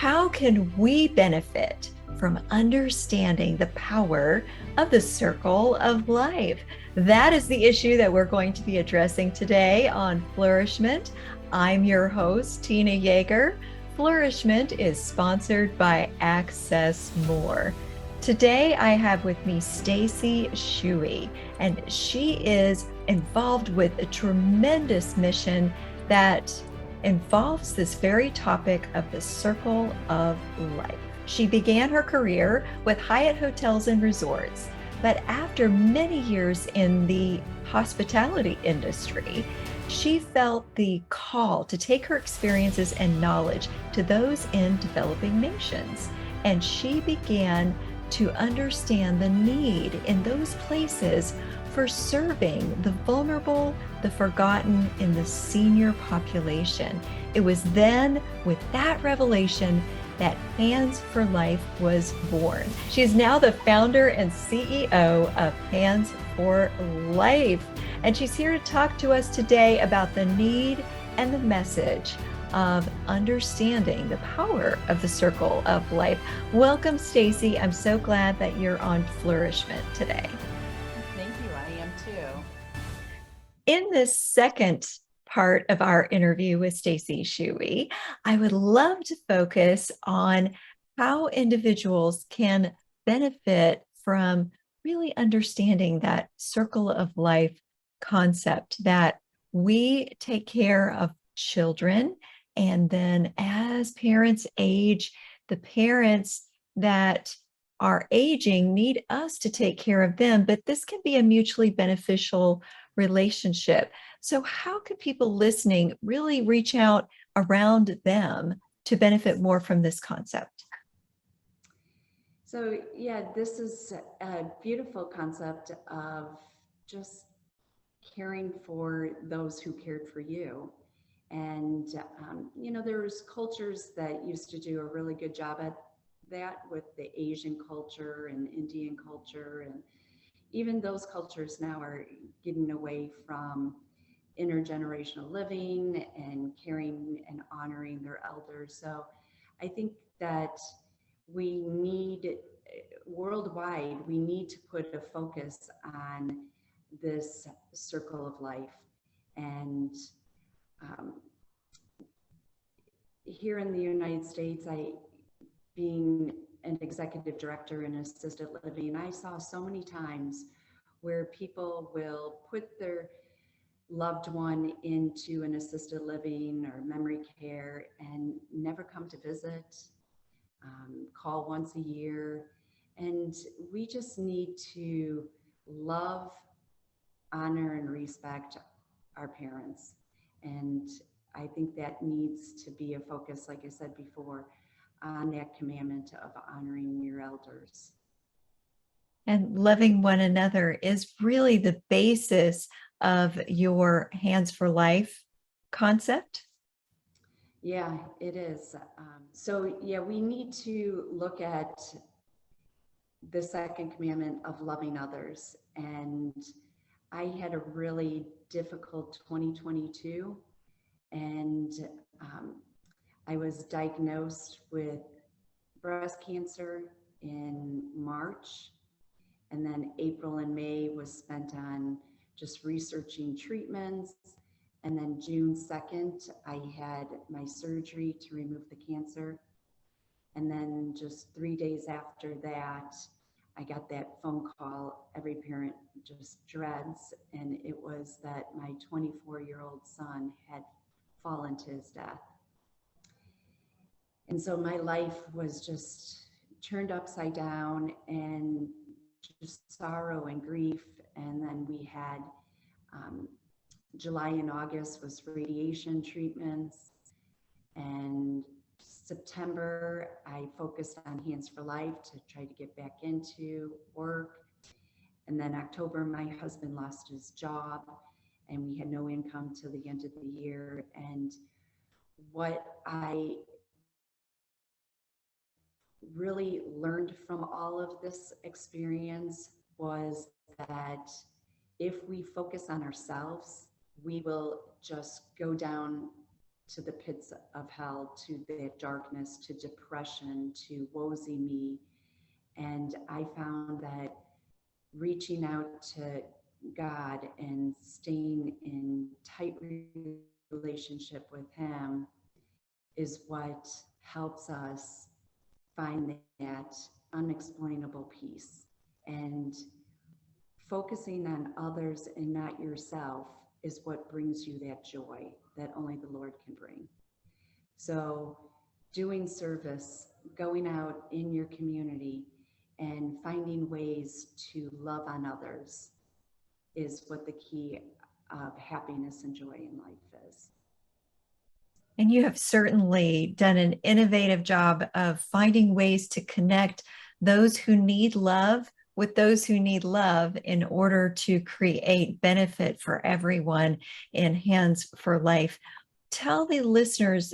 how can we benefit from understanding the power of the circle of life? That is the issue that we're going to be addressing today on Flourish-Meant. I'm your host, Tina Yeager. Flourish-Meant is sponsored by Access More. Today, I have with me Stacy Shewey, and she is involved with a tremendous mission that involves this very topic of the circle of life. She began her career with Hyatt Hotels and Resorts, but after many years in the hospitality industry, she felt the call to take her experiences and knowledge to those in developing nations. And she began to understand the need in those places for serving the vulnerable, the forgotten, in the senior population. It was then, with that revelation, that Hands for Life was born. She is now the founder and CEO of Hands for Life, and she's here to talk to us today about the need and the message of understanding the power of the circle of life. Welcome, Stacy. I'm so glad that you're on Flourish-Meant today. Thank you. I am too. In this second part of our interview with Stacy Shewey, I would love to focus on how individuals can benefit from really understanding that circle of life concept, that we take care of children, and then as parents age, the parents that are aging need us to take care of them, but this can be a mutually beneficial relationship. So how could people listening really reach out around them to benefit more from this concept? So, yeah, this is a beautiful concept of just caring for those who cared for you. And, there's cultures that used to do a really good job at that with the Asian culture and Indian culture. And even those cultures now are getting away from intergenerational living and caring and honoring their elders. So I think that we need worldwide, we need to put a focus on this circle of life. And um, here in the United States, being an executive director in assisted living, I saw so many times where people will put their loved one into an assisted living or memory care and never come to visit, call once a year. And we just need to love, honor, and respect our parents. And I think that needs to be a focus, like I said before, on that commandment of honoring your elders. And loving one another is really the basis of your Hands for Life concept. Yeah, it is. So, we need to look at the second commandment of loving others. And I had a really difficult 2022, and I was diagnosed with breast cancer in March, and then April and May was spent on just researching treatments. And then June 2nd, I had my surgery to remove the cancer. And then just 3 days after that, I got that phone call every parent just dreads. And it was that my 24-year-old son had fallen to his death. And so my life was just turned upside down, and just sorrow and grief. And then we had July and August was radiation treatments. And September, I focused on Hands for Life to try to get back into work. And then October, my husband lost his job, and we had no income till the end of the year. And what I really learned from all of this experience was that if we focus on ourselves, we will just go down to the pits of hell, to that darkness, to depression, to woesy me. And I found that reaching out to God and staying in tight relationship with Him is what helps us find that unexplainable peace. And focusing on others and not yourself is what brings you that joy that only the Lord can bring. So, doing service, going out in your community, and finding ways to love on others is what the key of happiness and joy in life is. And you have certainly done an innovative job of finding ways to connect those who need love with those who need love in order to create benefit for everyone in Hands for Life. Tell the listeners,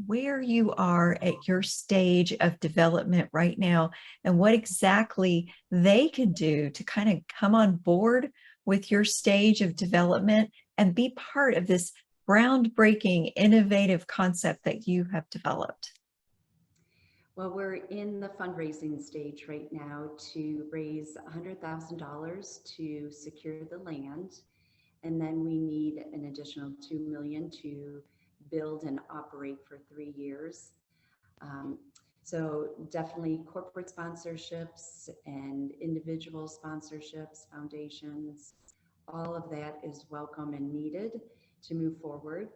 where you are at your stage of development right now and what exactly they can do to kind of come on board with your stage of development and be part of this groundbreaking, innovative concept that you have developed. Well, we're in the fundraising stage right now to raise $100,000 to secure the land. And then we need an additional $2 million to build and operate for 3 years. So definitely corporate sponsorships and individual sponsorships, foundations, all of that is welcome and needed to move forward.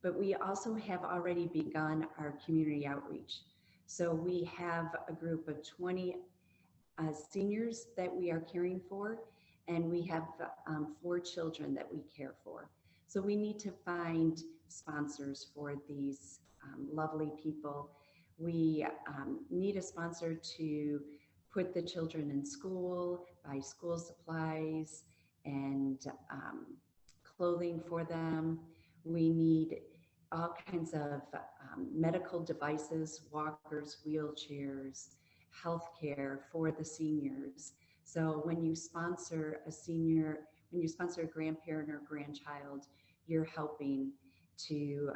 But we also have already begun our community outreach. So we have a group of 20 seniors that we are caring for, and we have 4 children that we care for. So we need to find sponsors for these lovely people. We need a sponsor to put the children in school, buy school supplies and clothing for them. We need all kinds of medical devices, walkers, wheelchairs, healthcare for the seniors. So when you sponsor a senior, when you sponsor a grandparent or grandchild, you're helping to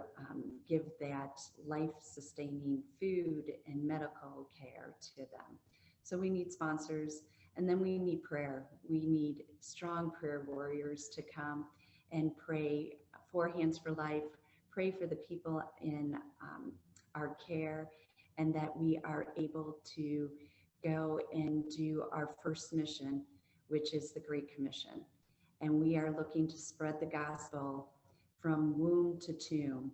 give that life-sustaining food and medical care to them. So we need sponsors, and then we need prayer. We need strong prayer warriors to come and pray for Hands for Life, pray for the people in our care, and that we are able to go and do our first mission, which is the Great Commission. And we are looking to spread the gospel from womb to tomb.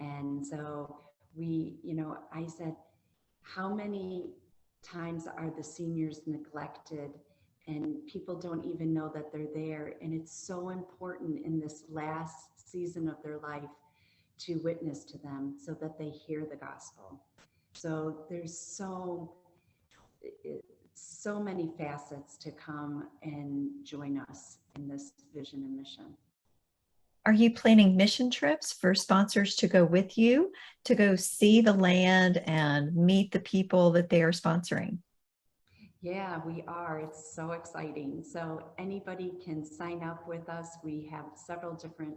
And so I said, how many times are the seniors neglected and people don't even know that they're there? And it's so important in this last season of their life to witness to them so that they hear the gospel. So there's so many facets to come and join us in this vision and mission. Are you planning mission trips for sponsors to go with you to go see the land and meet the people that they are sponsoring? Yeah, we are. It's so exciting. So anybody can sign up with us. We have several different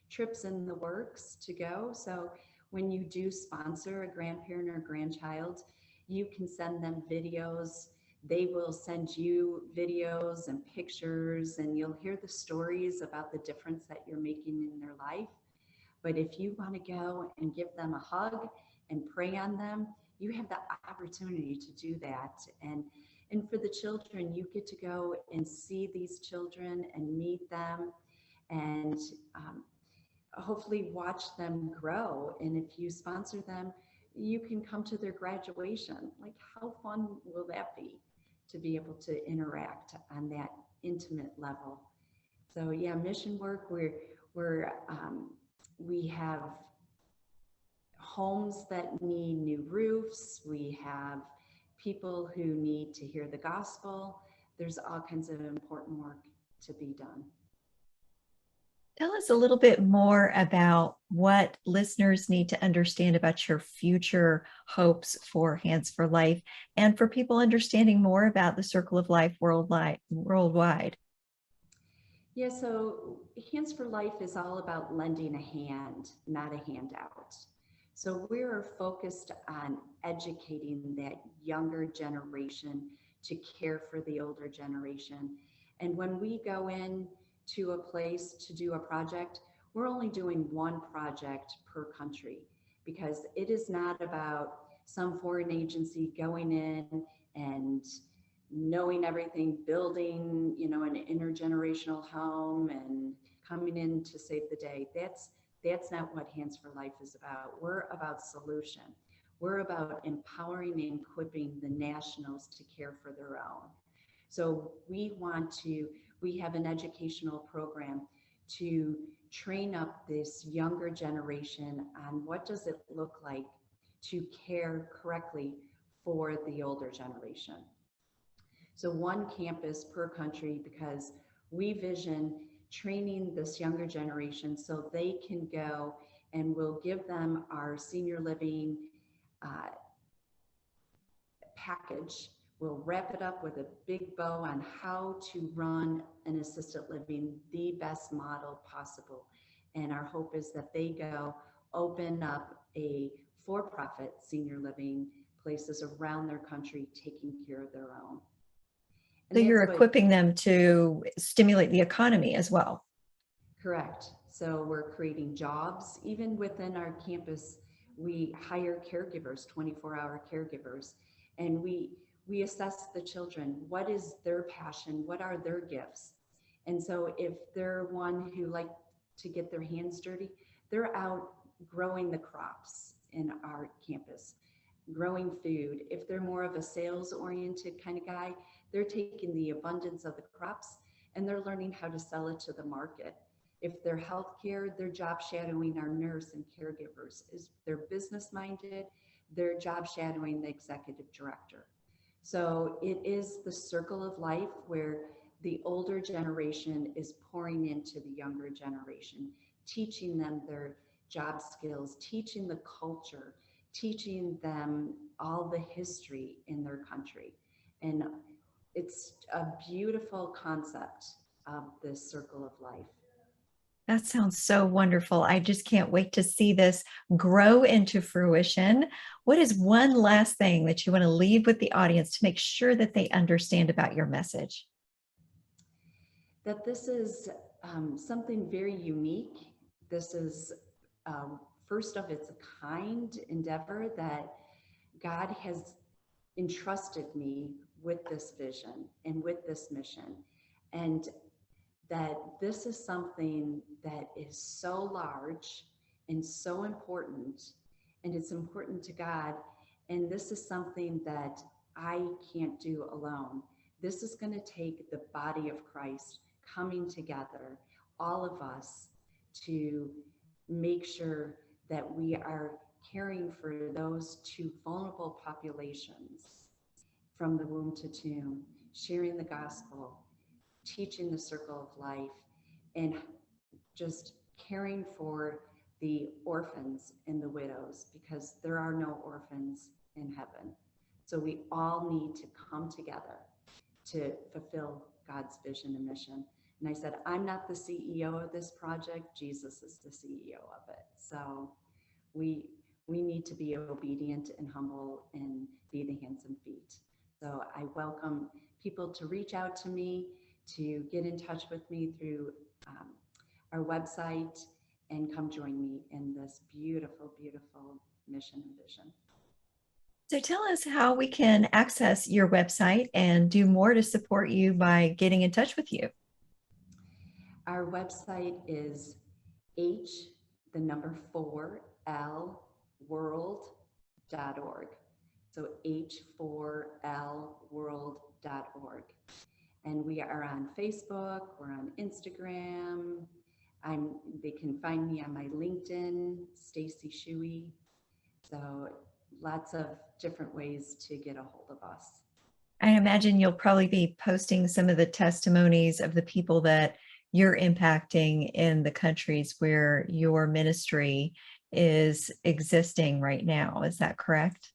trips in the works to go. So when you do sponsor a grandparent or grandchild, you can send them videos. They will send you videos and pictures, and you'll hear the stories about the difference that you're making in their life. But if you want to go and give them a hug and pray on them, you have the opportunity to do that. And for the children, you get to go and see these children and meet them and hopefully watch them grow. And if you sponsor them, you can come to their graduation. Like, how fun will that be to be able to interact on that intimate level? So yeah, mission work, we have homes that need new roofs. We have people who need to hear the gospel. There's all kinds of important work to be done. Tell us a little bit more about what listeners need to understand about your future hopes for Hands for Life and for people understanding more about the Circle of Life worldwide. Yeah, so Hands for Life is all about lending a hand, not a handout. So we're focused on educating that younger generation to care for the older generation. And when we go in to a place to do a project, we're only doing one project per country, because it is not about some foreign agency going in and knowing everything, building, an intergenerational home and coming in to save the day. That's not what Hands for Life is about. We're about solution. We're about empowering and equipping the nationals to care for their own. So we have an educational program to train up this younger generation on what does it look like to care correctly for the older generation. So one campus per country, because we vision training this younger generation so they can go, and we'll give them our senior living uh, package. We'll wrap it up with a big bow on how to run an assisted living the best model possible. And our hope is that they go open up a for-profit senior living places around their country, taking care of their own. So you're equipping them to stimulate the economy as well. Correct. So we're creating jobs. Even within our campus, we hire caregivers, 24-hour caregivers, and we assess the children. What is their passion? What are their gifts? And so if they're one who like to get their hands dirty, they're out growing the crops in our campus, growing food. If they're more of a sales-oriented kind of guy, they're taking the abundance of the crops and they're learning how to sell it to the market. If they're healthcare, they're job shadowing our nurse and caregivers. If they're business minded, they're job shadowing the executive director. So it is the circle of life where the older generation is pouring into the younger generation, teaching them their job skills, teaching the culture, teaching them all the history in their country. And it's a beautiful concept of this circle of life. That sounds so wonderful. I just can't wait to see this grow into fruition. What is one last thing that you want to leave with the audience to make sure that they understand about your message? That this is something very unique. This is first of its kind endeavor that God has entrusted me with this vision and with this mission. And that this is something that is so large and so important, and it's important to God. And this is something that I can't do alone. This is going to take the body of Christ coming together, all of us, to make sure that we are caring for those two vulnerable populations from the womb to tomb, sharing the gospel, teaching the circle of life, and just caring for the orphans and the widows, because there are no orphans in heaven. So we all need to come together to fulfill God's vision and mission. And I said, I'm not the CEO of this project. Jesus is the CEO of it. So we need to be obedient and humble and be the hands and feet. So I welcome people to reach out to me, to get in touch with me through our website, and come join me in this beautiful, beautiful mission and vision. So tell us how we can access your website and do more to support you by getting in touch with you. Our website is h4lworld.org. So h4lworld.org. And we are on Facebook, we're on Instagram. They can find me on my LinkedIn, Stacy Shewey. So lots of different ways to get a hold of us. I imagine you'll probably be posting some of the testimonies of the people that you're impacting in the countries where your ministry is existing right now. Is that correct?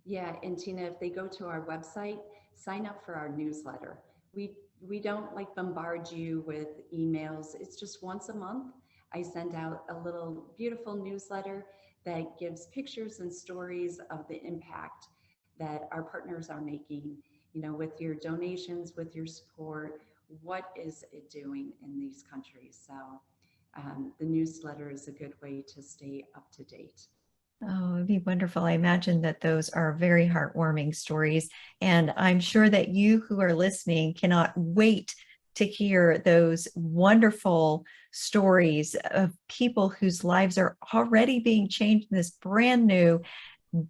Yeah, and Tina, if they go to our website, sign up for our newsletter. We we don't like bombard you with emails. It's just once a month. I send out a little beautiful newsletter that gives pictures and stories of the impact that our partners are making, with your donations, with your support. What is it doing in these countries? So the newsletter is a good way to stay up to date. Oh, it'd be wonderful. I imagine that those are very heartwarming stories. And I'm sure that you who are listening cannot wait to hear those wonderful stories of people whose lives are already being changed in this brand new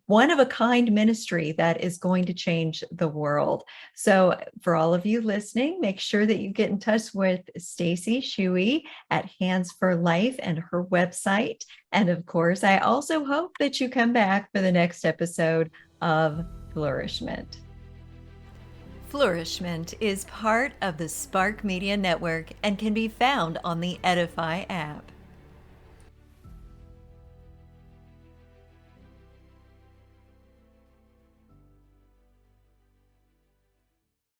one of a kind ministry that is going to change the world. So for all of you listening, make sure that you get in touch with Stacy Shewey at Hands for Life and her website. And of course, I also hope that you come back for the next episode of Flourish-Meant. Flourish-Meant is part of the Spark Media Network and can be found on the Edify app.